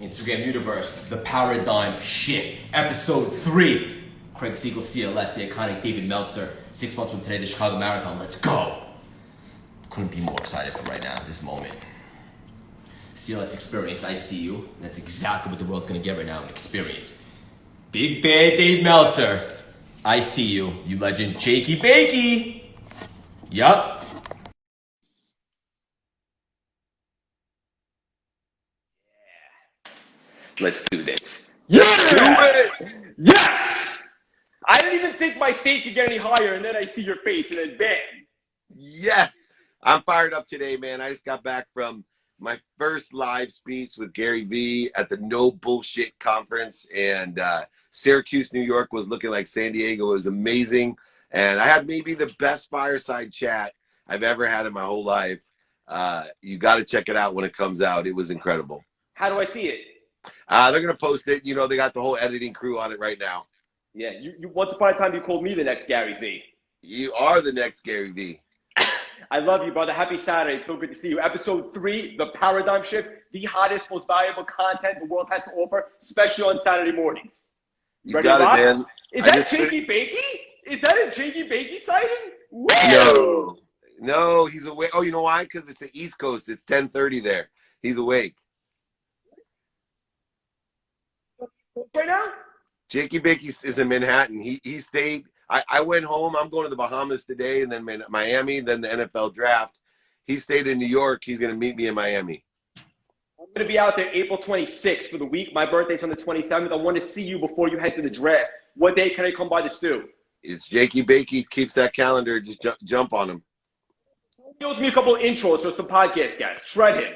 Instagram Universe, The Paradigm Shift, Episode 3. Craig Siegel, CLS, the iconic David Meltzer. 6 months from today, the Chicago Marathon. Let's go! Couldn't be more excited for right now, this moment. CLS experience, I see you. That's exactly what the world's gonna get right now, an experience. Big bad Dave Meltzer. I see you, you legend. Jakey Bakey. Yup. Let's do this. Yeah! Do it! Yes! I didn't even think my state could get any higher, and then I see your face, and then bam! Yes! I'm fired up today, man. I just got back from my first live speech with Gary Vee at the No Bullshit Conference, and Syracuse, New York was looking like San Diego. It was amazing, and I had maybe the best fireside chat I've ever had in my whole life. You got to check it out when it comes out. It was incredible. How do I see it? They're going to post it. You know, they got the whole editing crew on it right now. Yeah, you once upon a time you called me the next Gary Vee. You are the next Gary Vee. I love you, brother. Happy Saturday. It's so good to see you. Episode 3, The Paradigm Shift, the hottest, most valuable content the world has to offer, especially on Saturday mornings. You got it, man. Is that Jakey Bakey? Is that a Jakey Bakey sighting? Woo! No, he's awake. Oh, you know why? Because it's the East Coast. It's 10:30 there. He's awake. Right now? Jakey Bakey is in Manhattan. He stayed. I went home. I'm going to the Bahamas today, and then Miami, then the NFL draft. He stayed in New York. He's going to meet me in Miami. I'm going to be out there April 26th for the week. My birthday's on the 27th. I want to see you before you head to the draft. What day can I come by the stew? It's Jakey Bakey. Keeps that calendar. Just jump on him. He owes me a couple of intros for some podcast guests. Shred him.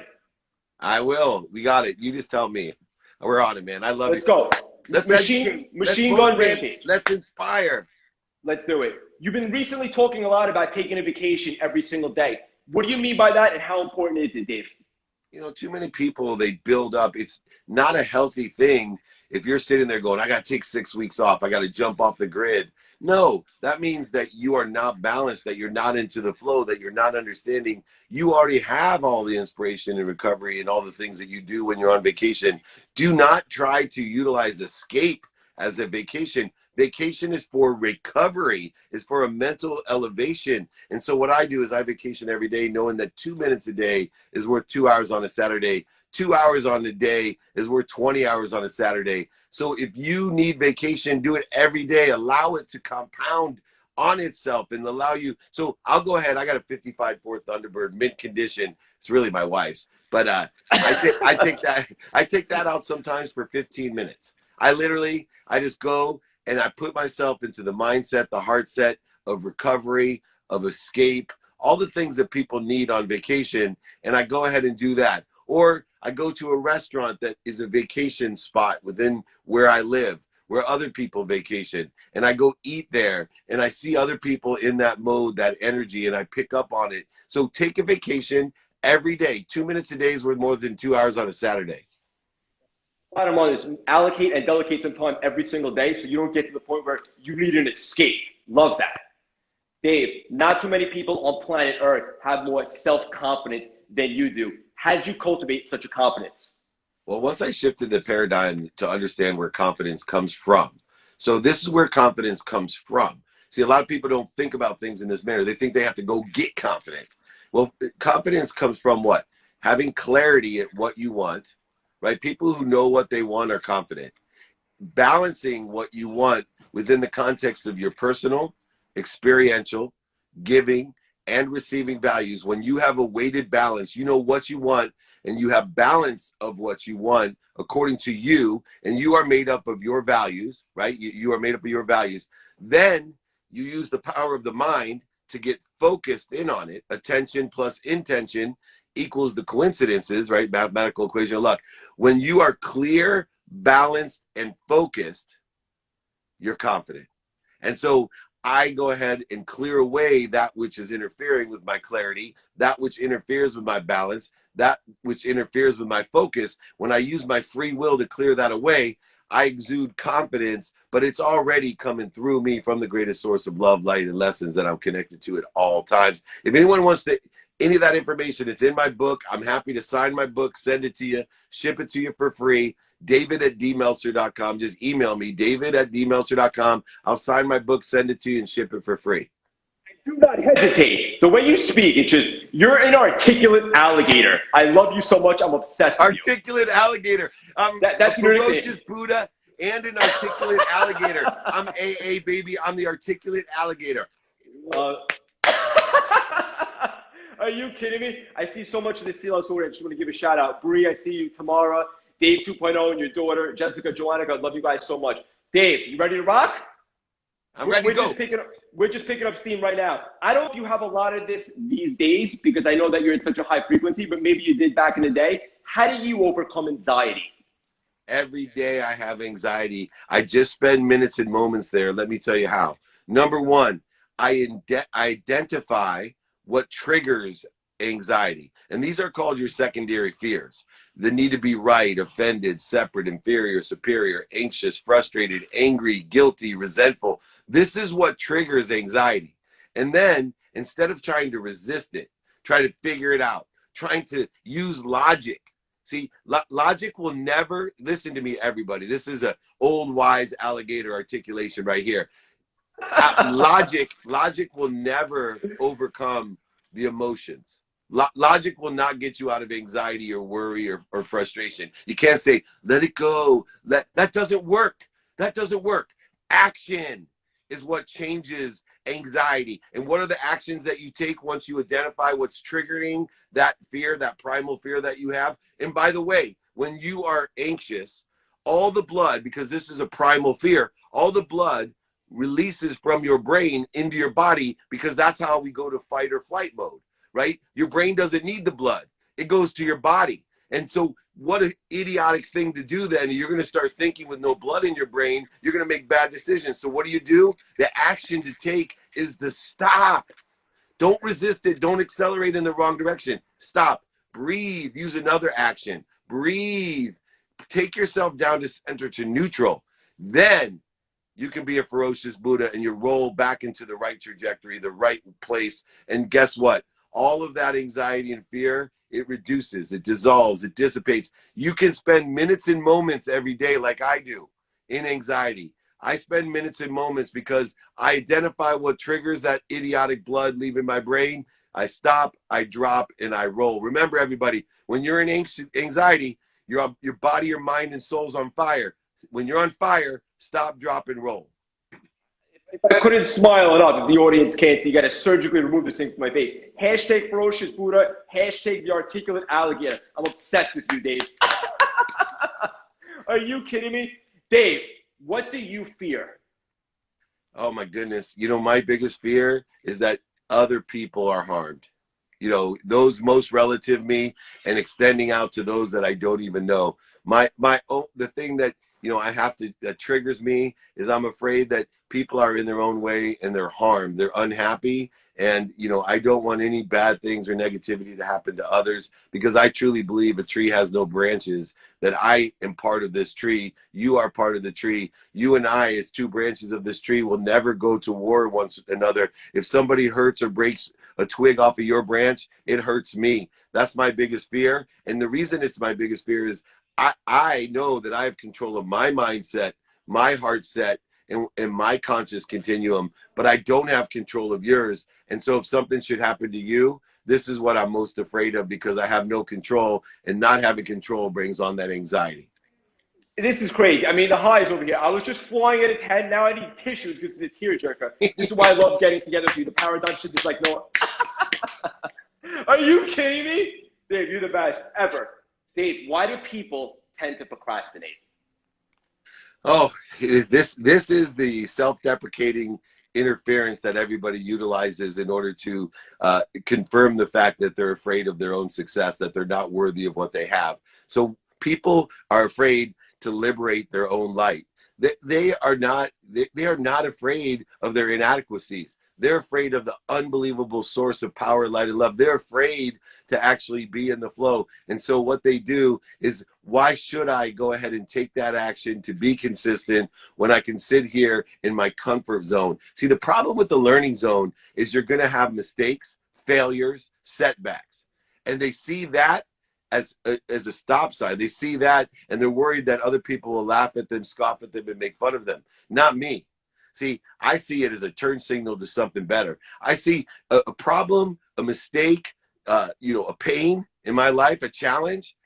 I will. We got it. You just tell me. We're on it, man. I love Let's go. Let's Machine gun rampage. Let's inspire. Let's do it. You've been recently talking a lot about taking a vacation every single day. What do you mean by that, and how important is it, Dave? You know, too many people, they build up. It's not a healthy thing if you're sitting there going, I got to take 6 weeks off. I got to jump off the grid. No, that means that you are not balanced, that you're not into the flow, that you're not understanding. You already have all the inspiration and recovery and all the things that you do when you're on vacation. Do not try to utilize escape as a vacation. Vacation is for recovery, is for a mental elevation. And so what I do is I vacation every day knowing that 2 minutes a day is worth 2 hours on a Saturday. 2 hours on a day is worth 20 hours on a Saturday. So if you need vacation, do it every day. Allow it to compound on itself and allow you. So I'll go ahead. I got a 55 Ford Thunderbird mint condition. It's really my wife's, but I take that out sometimes for 15 minutes. I just go and I put myself into the mindset, the heart set of recovery, of escape, all the things that people need on vacation. And I go ahead and do that. Or I go to a restaurant that is a vacation spot within where I live, where other people vacation. And I go eat there and I see other people in that mode, that energy, and I pick up on it. So take a vacation every day. 2 minutes a day is worth more than 2 hours on a Saturday. Bottom line is allocate and delegate some time every single day so you don't get to the point where you need an escape. Love that. Dave, not too many people on planet Earth have more self-confidence than you do. How did you cultivate such a confidence? Well, once I shifted the paradigm to understand where confidence comes from. So this is where confidence comes from. See, a lot of people don't think about things in this manner. They think they have to go get confident. Well, confidence comes from what? Having clarity at what you want, right? People who know what they want are confident. Balancing what you want within the context of your personal, experiential, giving, and receiving values. When you have a weighted balance, you know what you want, and you have balance of what you want according to you, and you are made up of your values, right? You are made up of your values. Then you use the power of the mind to get focused in on it. Attention plus intention equals the coincidences, right? Mathematical equation of luck. When you are clear, balanced, and focused, you're confident. And so I go ahead and clear away that which is interfering with my clarity, that which interferes with my balance, that which interferes with my focus. When I use my free will to clear that away, I exude confidence, but it's already coming through me from the greatest source of love, light, and lessons that I'm connected to at all times. If anyone wants to any of that information. It's in my book. I'm happy to sign my book, send it to you, ship it to you for free. David@dmeltzer.com. Just email me, David@dmeltzer.com. I'll sign my book, send it to you, and ship it for free. Do not hesitate. The way you speak, it's just, you're an articulate alligator. I love you so much. I'm obsessed with you. Articulate alligator. That's a your ferocious nickname. Buddha and an articulate alligator. I'm AA, baby. I'm the articulate alligator. Are you kidding me? I see so much of the Sea Lion story. I just want to give a shout out. Bree, I see you. Tamara, Dave 2.0, and your daughter, Jessica, Joanna. I love you guys so much. Dave, you ready to rock? I'm ready to go. We're just picking up steam right now. I don't know if you have a lot of this these days, because I know that you're in such a high frequency, but maybe you did back in the day. How do you overcome anxiety? Every day I have anxiety. I just spend minutes and moments there. Let me tell you how. Number one, I identify what triggers anxiety. And these are called your secondary fears. The need to be right, offended, separate, inferior, superior, anxious, frustrated, angry, guilty, resentful. This is what triggers anxiety. And then instead of trying to resist it, try to figure it out, trying to use logic. See, logic will never, listen to me, everybody. This is an old wise alligator articulation right here. Logic will never overcome the emotions. Logic will not get you out of anxiety or worry or frustration. You can't say, let it go. That doesn't work. That doesn't work. Action is what changes anxiety. And what are the actions that you take once you identify what's triggering that fear, that primal fear that you have? And by the way, when you are anxious, all the blood, because this is a primal fear, all the blood releases from your brain into your body, because that's how we go to fight or flight mode, right? Your brain doesn't need the blood. It goes to your body. And so what an idiotic thing to do then. You're going to start thinking with no blood in your brain. You're going to make bad decisions. So what do? The action to take is to stop. Don't resist it. Don't accelerate in the wrong direction. Stop. Breathe. Use another action. Breathe. Take yourself down to center, to neutral. Then you can be a ferocious Buddha and you roll back into the right trajectory, the right place. And guess what? All of that anxiety and fear, it reduces, it dissolves, it dissipates. You can spend minutes and moments every day like I do in anxiety. I spend minutes and moments because I identify what triggers that idiotic blood leaving my brain. I stop, I drop, and I roll. Remember, everybody, when you're in anxiety, your body, your mind, and soul's on fire. When you're on fire, stop, drop, and roll. If I couldn't smile enough, if the audience can't see, you got to surgically remove this thing from my face. Hashtag ferocious Buddha, hashtag the articulate alligator. I'm obsessed with you, Dave. Are you kidding me? Dave, what do you fear? Oh my goodness. You know, my biggest fear is that other people are harmed. You know, those most relative me, and extending out to those that I don't even know. The thing that, you know, that triggers me is I'm afraid that people are in their own way and they're harmed, they're unhappy. And, you know, I don't want any bad things or negativity to happen to others, because I truly believe a tree has no branches, that I am part of this tree. You are part of the tree. You and I, as two branches of this tree, will never go to war once another. If somebody hurts or breaks a twig off of your branch, it hurts me. That's my biggest fear. And the reason it's my biggest fear is I know that I have control of my mindset, my heart set, and my conscious continuum, but I don't have control of yours. And so if something should happen to you, this is what I'm most afraid of, because I have no control, and not having control brings on that anxiety. This is crazy. I mean, the highs over here. I was just flying at a 10. Now I need tissues because it's a tearjerker. This is why I love getting together with you. The paradigm shit is like, no. Are you kidding me? Dave, you're the best ever. Dave, why do people tend to procrastinate? Oh, this is the self-deprecating interference that everybody utilizes in order to confirm the fact that they're afraid of their own success, that they're not worthy of what they have. So people are afraid to liberate their own light. They are not afraid of their inadequacies. They're afraid of the unbelievable source of power, light, and love. They're afraid to actually be in the flow. And so what they do is, why should I go ahead and take that action to be consistent when I can sit here in my comfort zone? See, the problem with the learning zone is you're going to have mistakes, failures, setbacks. And they see that as a stop sign. They see that and they're worried that other people will laugh at them, scoff at them, and make fun of them. Not me. See, I see it as a turn signal to something better. I see a problem, a mistake, a pain in my life, a challenge.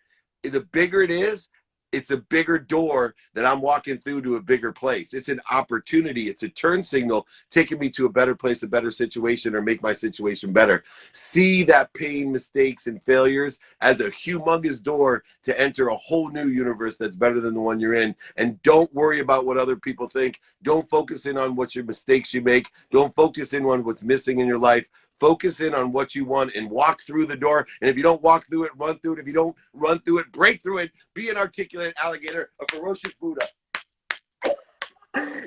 The bigger it is, it's a bigger door that I'm walking through to a bigger place. It's an opportunity. It's a turn signal taking me to a better place, a better situation, or make my situation better. See that pain, mistakes, and failures as a humongous door to enter a whole new universe that's better than the one you're in. And don't worry about what other people think. Don't focus in on what your mistakes you make. Don't focus in on what's missing in your life. Focus in on what you want and walk through the door. And if you don't walk through it, run through it. If you don't run through it, break through it. Be an articulate alligator, a ferocious Buddha.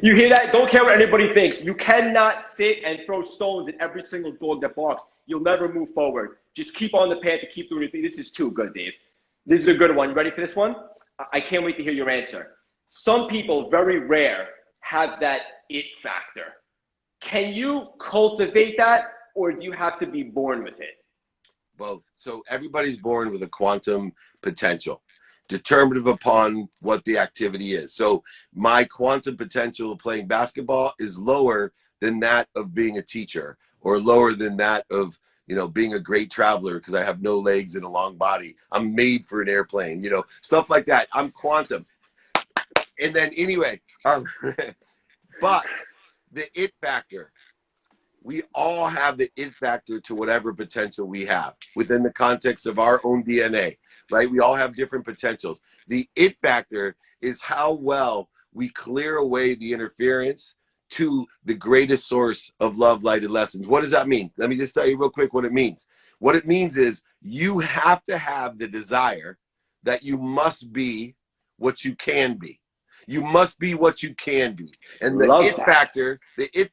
You hear that? Don't care what anybody thinks. You cannot sit and throw stones at every single dog that barks. You'll never move forward. Just keep on the path to keep doing your thing. This is too good, Dave. This is a good one. You ready for this one? I can't wait to hear your answer. Some people, very rare, have that it factor. Can you cultivate that? Or do you have to be born with it? Both. So everybody's born with a quantum potential, determinative upon what the activity is. So my quantum potential of playing basketball is lower than that of being a teacher, or lower than that of being a great traveler because I have no legs and a long body. I'm made for an airplane, stuff like that. I'm quantum. And then anyway, but the it factor. We all have the it factor to whatever potential we have within the context of our own DNA, right? We all have different potentials. The it factor is how well we clear away the interference to the greatest source of love, light, and lessons. What does that mean? Let me just tell you real quick what it means. What it means is you have to have the desire that you must be what you can be. You must be what you can be. And the it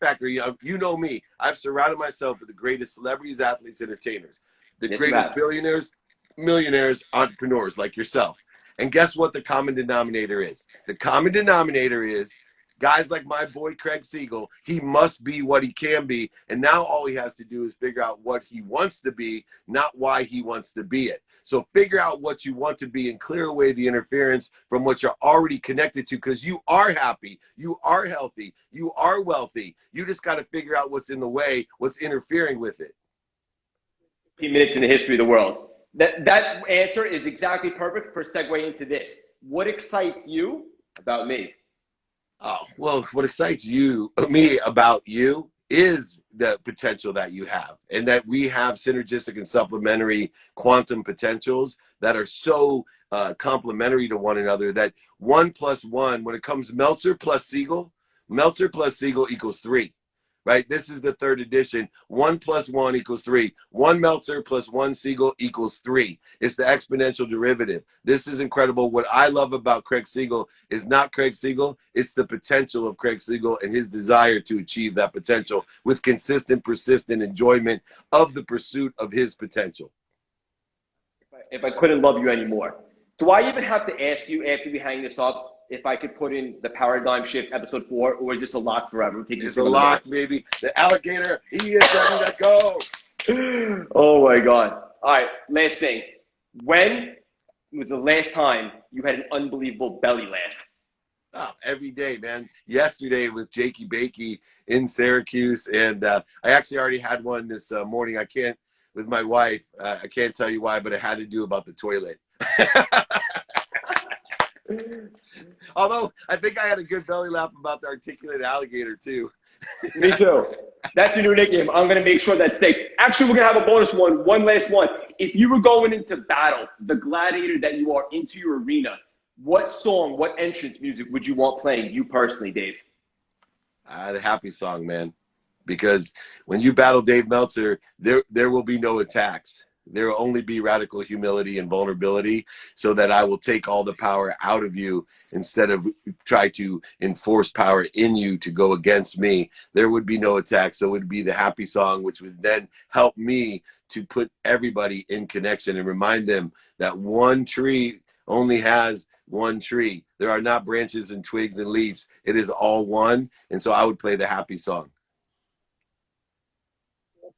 factor, you know me. I've surrounded myself with the greatest celebrities, athletes, entertainers, the greatest billionaires, millionaires, entrepreneurs like yourself. And guess what the common denominator is? The common denominator is guys like my boy Craig Siegel. He must be what he can be. And now all he has to do is figure out what he wants to be, not why he wants to be it. So figure out what you want to be and clear away the interference from what you're already connected to, because you are happy, you are healthy, you are wealthy. You just got to figure out what's in the way, what's interfering with it. 15 minutes in the history of the world. That answer is exactly perfect for segue into this. What excites you about me? Oh, well, what excites me about you is the potential that you have, and that we have synergistic and supplementary quantum potentials that are so complementary to one another that 1 + 1, when it comes Meltzer plus Siegel equals 3. Right? This is the 3rd edition. 1 + 1 = 3. 1 Meltzer plus 1 Siegel equals 3. It's the exponential derivative. This is incredible. What I love about Craig Siegel is not Craig Siegel. It's the potential of Craig Siegel and his desire to achieve that potential with consistent, persistent enjoyment of the pursuit of his potential. If I couldn't love you anymore, do I even have to ask you after we hang this up if I could put in the paradigm shift episode 4, or is this a lock forever? It's a lock, baby. The alligator, he is ready to go. Oh my God. All right, last thing. When was the last time you had an unbelievable belly laugh? Oh, every day, man. Yesterday with Jakey Bakey in Syracuse, and I actually already had one this morning. With my wife, I can't tell you why, but it had to do about the toilet. Although I think I had a good belly laugh about the articulate alligator too. Me too. That's your new nickname. I'm going to make sure that stays. Actually, we're going to have a bonus one last one. If you were going into battle, the gladiator that you are, into your arena, what song, what entrance music would you want playing, you personally, Dave? The happy song, man. Because when you battle Dave Meltzer, there will be no attacks. There will only be radical humility and vulnerability, so that I will take all the power out of you instead of try to enforce power in you to go against me. There would be no attack. So it would be the happy song, which would then help me to put everybody in connection and remind them that one tree only has one tree. There are not branches and twigs and leaves. It is all one. And so I would play the happy song.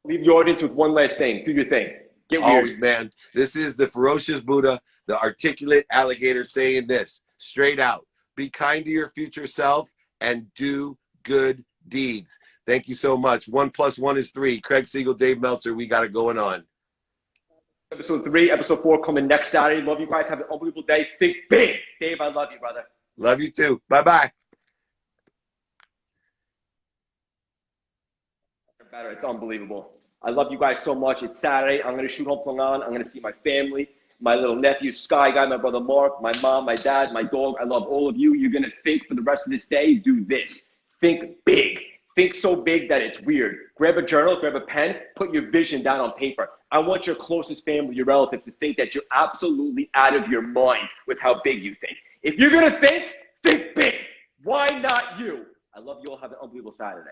Leave the audience with one last thing. Do your thing. Get weird. Always, man. This is the ferocious Buddha, the articulate alligator, saying this straight out: be kind to your future self and do good deeds. Thank you so much. 1 + 1 is 3. Craig Siegel, Dave Meltzer, we got it going on. Episode 3, episode 4 coming next Saturday. Love you guys. Have an unbelievable day. Think big. Dave, I love you, brother. Love you too. Bye-bye. Better. It's unbelievable. I love you guys so much. It's Saturday. I'm going to shoot home to Long. I'm going to see my family, my little nephew, Sky Guy, my brother Mark, my mom, my dad, my dog. I love all of you. You're going to think for the rest of this day. Do this. Think big. Think so big that it's weird. Grab a journal, grab a pen, put your vision down on paper. I want your closest family, your relatives to think that you're absolutely out of your mind with how big you think. If you're going to think big. Why not you? I love you all. Have an unbelievable Saturday.